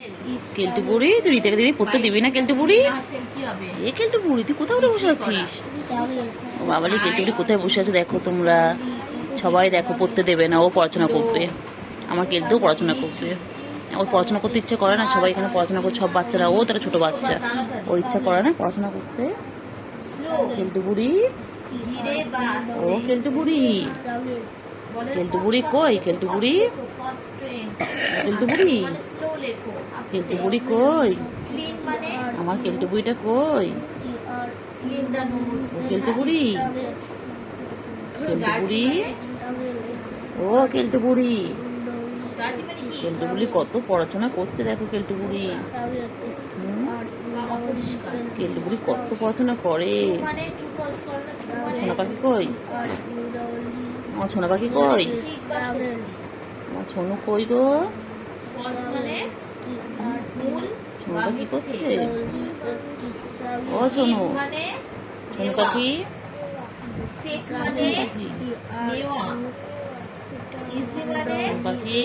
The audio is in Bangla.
কেলটু বুড়ি, তুই রিতাকে দিদি পড়তে দিবি না? কেলটু বুড়ি, এ কেলটু বুড়ি তুই কোথাও উঠে বসে আছিস? ও বাবালি, কেলটু বুড়ি কোথায় বসে আছে দেখো তোমরা সবাই, দেখো পড়তে দেবে না, ও পড়াশোনা করবে। আমার কেলটুও পড়াশোনা করবে। ওর পড়াশোনা করতে ইচ্ছা করে না, সবাই এখানে পড়াশোনা করছে, সব বাচ্চারা, ও তারা ছোট বাচ্চা, ওর ইচ্ছা করে না পড়াশোনা করতে। কেলটু বুড়ি, ও কেলটু বুড়ি, কেলটু বুড়ি কই? কেলটু বুড়ি, কেলটু বুড়ি, কেলটু বুড়ি কই? আমার কেলটু বুড়িটা কই? কেলটু বুড়ি, কেলটু বুড়ি, ও কেলটু বুড়ি, কেলটু বুড়ি কত পড়াশোনা করছে দেখো কেলটু বুড়ি। কেলটু বুড়ি কত পড়াশোনা করে। সোনা পাখি কই? আমার সোনা পাখি কই? আমার সোনু কই গো? সোনু পাখি করছে? ও সোনু, সোনু পাখি, সোনু পাখি, সোনু পাখি।